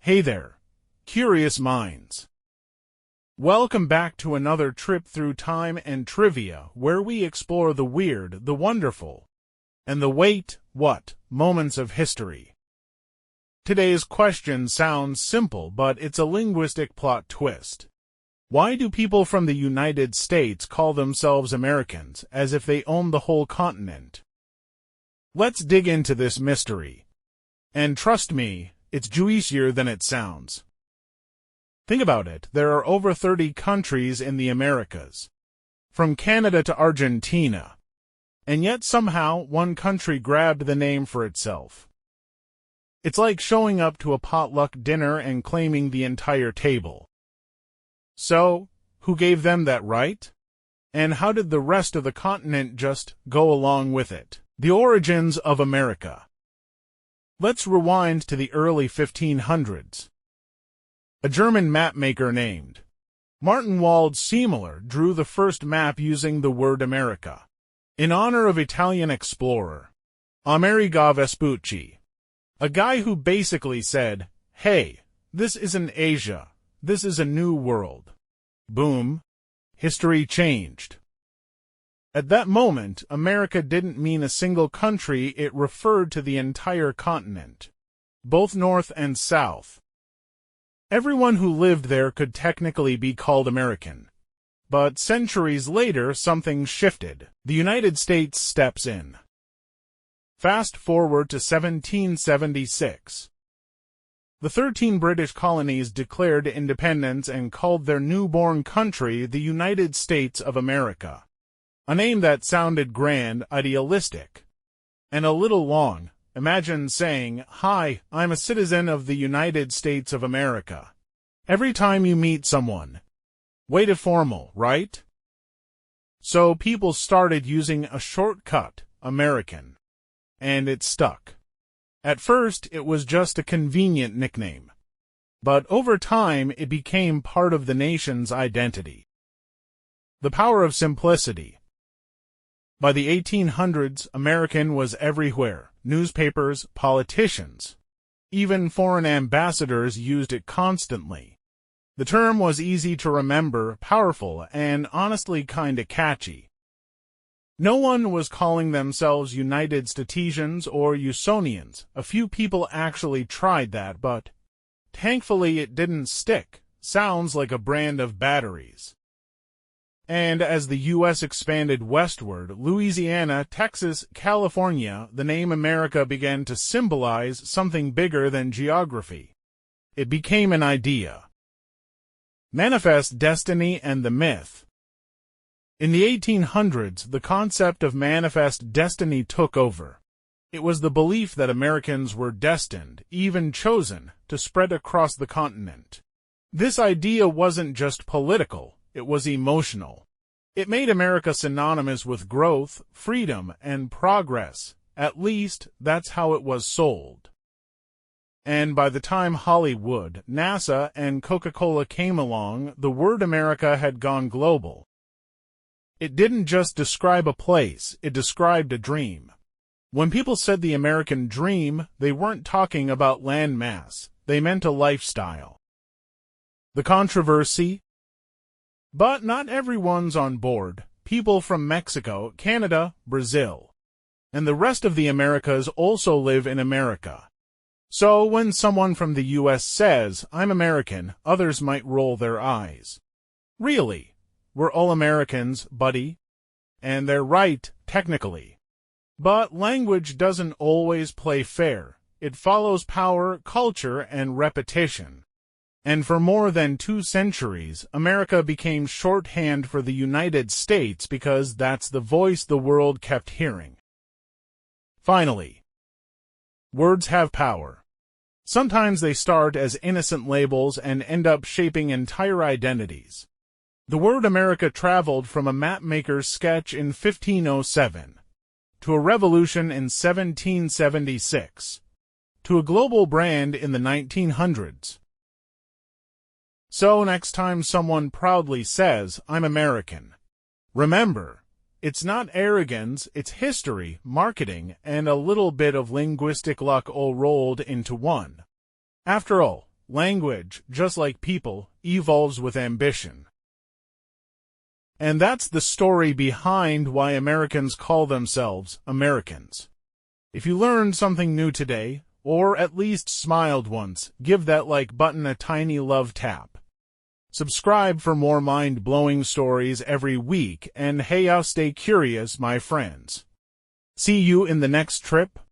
Hey there, curious minds. Welcome back to another trip through time and trivia where we explore the weird, the wonderful, and the what moments of history. Today's question sounds simple, but it's a linguistic plot twist. Why do people from the United States call themselves Americans as if they own the whole continent? Let's dig into this mystery. And trust me, it's juicier than it sounds. Think about it, there are over 30 countries in the Americas, from Canada to Argentina, and yet somehow one country grabbed the name for itself. It's like showing up to a potluck dinner and claiming the entire table. So, who gave them that right? And how did the rest of the continent just go along with it? The origins of America. Let's rewind to the early 1500s. A German mapmaker named Martin Wald-Seemüller drew the first map using the word America, in honor of Italian explorer Amerigo Vespucci, a guy who basically said, "Hey, this isn't Asia, this is a new world." Boom, history changed. At that moment, America didn't mean a single country, it referred to the entire continent, both north and south. Everyone who lived there could technically be called American. But centuries later, something shifted. The United States steps in. Fast forward to 1776. The 13 British colonies declared independence and called their newborn country the United States of America. A name that sounded grand, idealistic, and a little long. Imagine saying, "Hi, I'm a citizen of the United States of America." Every time you meet someone. Way too formal, right? So people started using a shortcut, American. And it stuck. At first, it was just a convenient nickname. But over time, it became part of the nation's identity. The power of simplicity. By the 1800s, American was everywhere. Newspapers, politicians, even foreign ambassadors used it constantly. The term was easy to remember, powerful, and honestly kinda catchy. No one was calling themselves United Statesians or Usonians. A few people actually tried that, but thankfully it didn't stick. Sounds like a brand of batteries. And as the U.S. expanded westward, Louisiana, Texas, California, the name America began to symbolize something bigger than geography. It became an idea. Manifest destiny and the myth. In the 1800s, the concept of manifest destiny took over. It was the belief that Americans were destined, even chosen, to spread across the continent. This idea wasn't just political. It was emotional. It made America synonymous with growth, freedom, and progress. At least, that's how it was sold. And by the time Hollywood, NASA, and Coca-Cola came along, the word America had gone global. It didn't just describe a place, it described a dream. When people said the American dream, they weren't talking about land mass, they meant a lifestyle. The controversy. But not everyone's on board. People from Mexico, Canada, Brazil, and the rest of the Americas also live in America. So when someone from the U.S. says, "I'm American," others might roll their eyes. Really? We're all Americans, buddy? And they're right, technically. But language doesn't always play fair. It follows power, culture, and repetition. And for more than 2 centuries, America became shorthand for the United States because that's the voice the world kept hearing. Finally, words have power. Sometimes they start as innocent labels and end up shaping entire identities. The word America traveled from a mapmaker's sketch in 1507, to a revolution in 1776, to a global brand in the 1900s. So next time someone proudly says, "I'm American," remember, it's not arrogance, it's history, marketing, and a little bit of linguistic luck all rolled into one. After all, language, just like people, evolves with ambition. And that's the story behind why Americans call themselves Americans. If you learned something new today, or at least smiled once, give that like button a tiny love tap. Subscribe for more mind-blowing stories every week, and hey, stay curious, my friends. See you in the next trip.